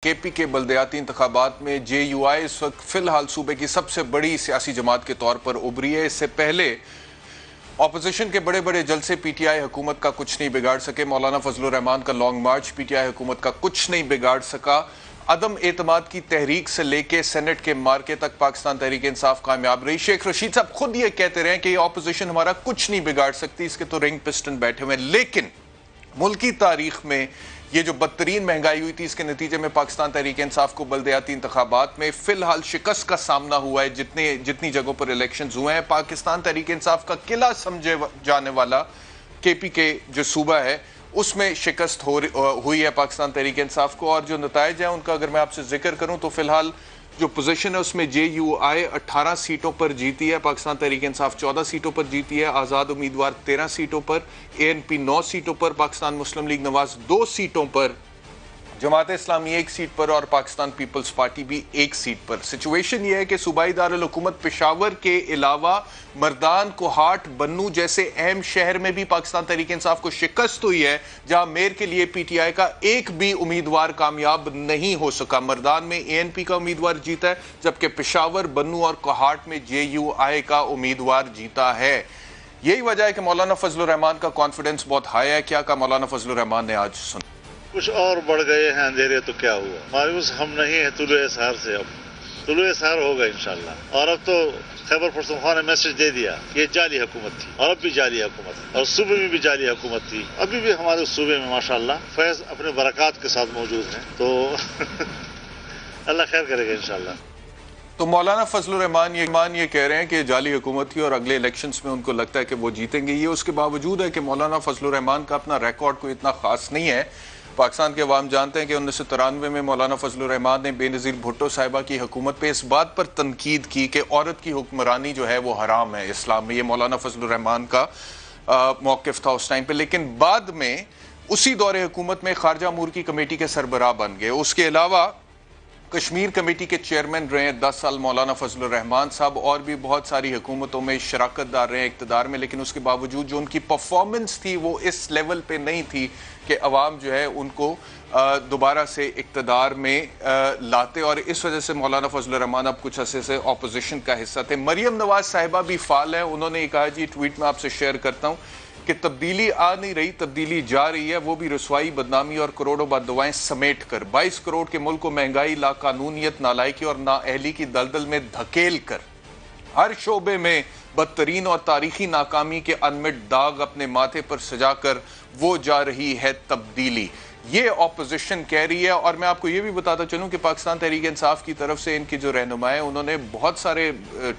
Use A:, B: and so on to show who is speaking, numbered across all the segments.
A: کے پی کے بلدیاتی انتخابات میں جے یو آئی اس وقت فی الحال صوبے کی سب سے بڑی سیاسی جماعت کے طور پر ابھری ہے۔ اس سے پہلے اپوزیشن کے بڑے بڑے جلسے پی ٹی آئی حکومت کا کچھ نہیں بگاڑ سکے۔ مولانا فضل الرحمان کا long march P T I حکومت کا کچھ نہیں بگاڑ سکا۔ عدم اعتماد کی تحریک سے لے کے سینٹ کے مارکے تک پاکستان تحریک انصاف کامیاب رہی۔ شیخ رشید صاحب خود یہ کہتے رہے کہ یہ اپوزیشن ہمارا کچھ نہیں بگاڑ سکتی، اس کے تو رنگ پسٹن بیٹھے ہوئے ہیں، لیکن ملکی تاریخ میں یہ جو بدترین مہنگائی ہوئی تھی، اس کے نتیجے میں پاکستان تحریک انصاف کو بلدیاتی انتخابات میں فی الحال شکست کا سامنا ہوا ہے۔ جتنی جگہوں پر الیکشنز ہوئے ہیں، پاکستان تحریک انصاف کا قلعہ سمجھے جانے والا کے پی کے جو صوبہ ہے اس میں شکست ہوئی ہے پاکستان تحریک انصاف کو، اور جو نتائج ہیں ان کا اگر میں آپ سے ذکر کروں تو فی الحال جو پوزیشن ہے اس میں جے یو آئی 18 سیٹوں پر جیتی ہے، پاکستان تحریک انصاف 14 سیٹوں پر جیتی ہے، آزاد امیدوار 13 سیٹوں پر، اے این پی 9 سیٹوں پر، پاکستان مسلم لیگ نواز 2 سیٹوں پر، جماعت اسلامی 1 سیٹ پر اور پاکستان پیپلز پارٹی بھی 1 سیٹ پر۔ سچویشن یہ ہے کہ صوبائی دارالحکومت پشاور کے علاوہ مردان، کوہاٹ، بنو جیسے اہم شہر میں بھی پاکستان تحریک انصاف کو شکست ہوئی ہے، جہاں میئر کے لیے پی ٹی آئی کا ایک بھی امیدوار کامیاب نہیں ہو سکا۔ مردان میں اے این پی کا امیدوار جیتا ہے، جبکہ پشاور، بنو اور کوہاٹ میں جے یو آئی کا امیدوار جیتا ہے۔ یہی وجہ ہے کہ مولانا فضل الرحمان کا کانفیڈنس بہت ہائی ہے۔ کیا کہا مولانا فضل الرحمان نے آج؟ سن
B: کچھ اور بڑھ گئے ہیں اندھیرے تو کیا ہوا، مایوس ہم نہیں ہیں طلوع اسحار سے، اب طلوع اسحار ہوگا انشاءاللہ۔ اور اب تو خیبر پختونخوا نے میسج دے دیا کہ یہ جعلی حکومت تھی، اور اب بھی جعلی حکومت ہے، اور صوبے میں بھی جعلی حکومت تھی، ابھی بھی ہمارے صوبے میں ماشاءاللہ فیض اپنے برکات کے ساتھ موجود ہیں، تو اللہ خیر کرے گا انشاءاللہ۔
A: تو مولانا فضل الرحمان یہ کہہ رہے ہیں کہ جعلی حکومت تھی اور اگلے الیکشنز میں ان کو لگتا ہے کہ وہ جیتیں گے۔ یہ اس کے باوجود ہے کہ مولانا فضل الرحمان کا اپنا ریکارڈ کوئی اتنا خاص نہیں ہے۔ پاکستان کے عوام جانتے ہیں کہ 1993 میں مولانا فضل الرحمان نے بے نظیر بھٹو صاحبہ کی حکومت پہ اس بات پر تنقید کی کہ عورت کی حکمرانی جو ہے وہ حرام ہے اسلام میں۔ یہ مولانا فضل الرحمان کا موقف تھا اس ٹائم پہ، لیکن بعد میں اسی دور حکومت میں خارجہ امور کی کمیٹی کے سربراہ بن گئے۔ اس کے علاوہ کشمیر کمیٹی کے چیئرمین رہے ہیں 10 سال مولانا فضل الرحمان صاحب، اور بھی بہت ساری حکومتوں میں شراکت دار رہے ہیں اقتدار میں، لیکن اس کے باوجود جو ان کی پرفارمنس تھی وہ اس لیول پہ نہیں تھی کہ عوام جو ہے ان کو دوبارہ سے اقتدار میں لاتے، اور اس وجہ سے مولانا فضل الرحمان اب کچھ عرصے سے اپوزیشن کا حصہ تھے۔ مریم نواز صاحبہ بھی فعال ہیں، انہوں نے یہ کہا، جی ٹویٹ میں آپ سے شیئر کرتا ہوں کہ تبدیلی آ نہیں رہی، تبدیلی جا رہی ہے، وہ بھی رسوائی، بدنامی اور کروڑوں بددعائیں سمیٹ کر، 22 کروڑ کے ملک کو مہنگائی، لا قانونیت، نالائکی اور نااہلی کی دلدل میں دھکیل کر، ہر شعبے میں بدترین اور تاریخی ناکامی کے انمٹ داغ اپنے ماتھے پر سجا کر وہ جا رہی ہے تبدیلی، یہ اپوزیشن کہہ رہی ہے۔ اور میں آپ کو یہ بھی بتاتا چلوں کہ پاکستان تحریک انصاف کی طرف سے ان کی جو رہنما ہیں، انہوں نے بہت سارے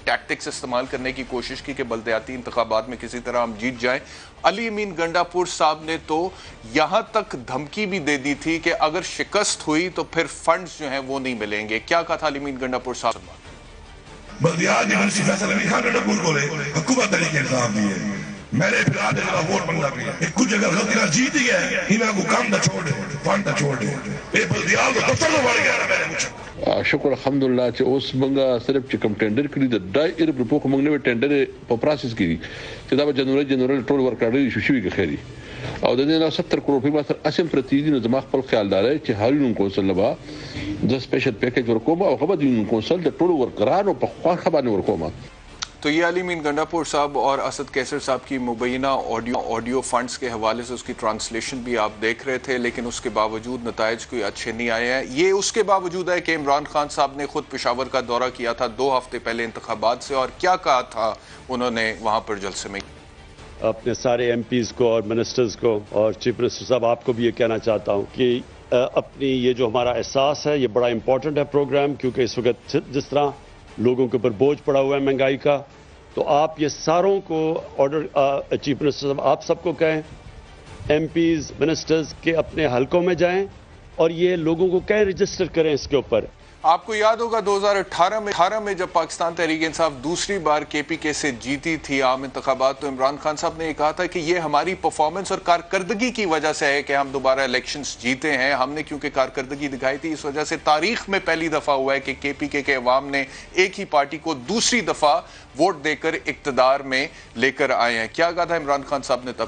A: ٹیکٹکس استعمال کرنے کی کوشش کی کہ بلدیاتی انتخابات میں کسی طرح ہم جیت جائیں۔ علی امین گنڈا پور صاحب نے تو یہاں تک دھمکی بھی دے دی تھی کہ اگر شکست ہوئی تو پھر فنڈز جو ہیں وہ نہیں ملیں گے۔ کیا کہا تھا علی امین گنڈا پور صاحب؟
C: بلدیاتی منشی فیصل امین خان گنڈا پور بولے حکومت تحریک انصاف دی ہے، میرے پھر آدھے جگہ ووٹ بننا بھی ہے، کچھ اگر غلطی نہ جیت ہی گئے ہینا کو کام نہ چھوڑ دے، فنڈ نہ چھوڑ دے، اے بلدیال تو دفتر میں بڑھ گیا نا میرے مجھے۔
D: شکر الحمدللہ چې اوس موږ صرف چې کوم ټینډر کړي د 2 ارب روپو خو موږ نوی ټینډر په پروسس کې دي چې دا به جنوري ټول ورکړل شي که خیري او د دې نه 70 کروڑ په متر اسیم پرتی دي نو زما خپل خیال دار چې هارون کونسل لبا د سپیشل پیکیج ورکوم او خبر دي کونسل د ټول ورکرانو په خوا خبر نه ورکوم۔
A: تو یہ علی امین گنڈا پور صاحب اور اسد کیسر صاحب کی مبینہ آڈیو فنڈز کے حوالے سے اس کی ٹرانسلیشن بھی آپ دیکھ رہے تھے، لیکن اس کے باوجود نتائج کوئی اچھے نہیں آئے ہیں۔ یہ اس کے باوجود ہے کہ عمران خان صاحب نے خود پشاور کا دورہ کیا تھا 2 ہفتے پہلے انتخابات سے، اور کیا کہا تھا انہوں نے وہاں پر جلسے میں؟
E: اپنے سارے ایم پیز کو اور منسٹرز کو اور چیف منسٹر صاحب آپ کو بھی یہ کہنا چاہتا ہوں کہ اپنی یہ جو ہمارا احساس ہے یہ بڑا امپورٹنٹ ہے پروگرام، کیونکہ اس وقت جس طرح لوگوں کے اوپر بوجھ پڑا ہوا ہے مہنگائی کا، تو آپ یہ ساروں کو آرڈر چیف منسٹر صاحب آپ سب کو کہیں، ایم پیز منسٹرز کے اپنے حلقوں میں جائیں اور یہ لوگوں کو کہیں رجسٹر کریں اس کے اوپر۔
A: آپ کو یاد ہوگا 2018 میں جب پاکستان تحریک انصاف دوسری بار کے پی کے سے جیتی تھی عام انتخابات، تو عمران خان صاحب نے یہ کہا تھا کہ یہ ہماری پرفارمنس اور کارکردگی کی وجہ سے ہے کہ ہم دوبارہ الیکشنز جیتے ہیں، ہم نے کیونکہ کارکردگی دکھائی تھی، اس وجہ سے تاریخ میں پہلی دفعہ ہوا ہے کہ کے پی کے عوام نے ایک ہی پارٹی کو دوسری دفعہ ووٹ دے کر اقتدار میں لے کر آئے ہیں۔ کیا کہا تھا عمران خان صاحب نے تب؟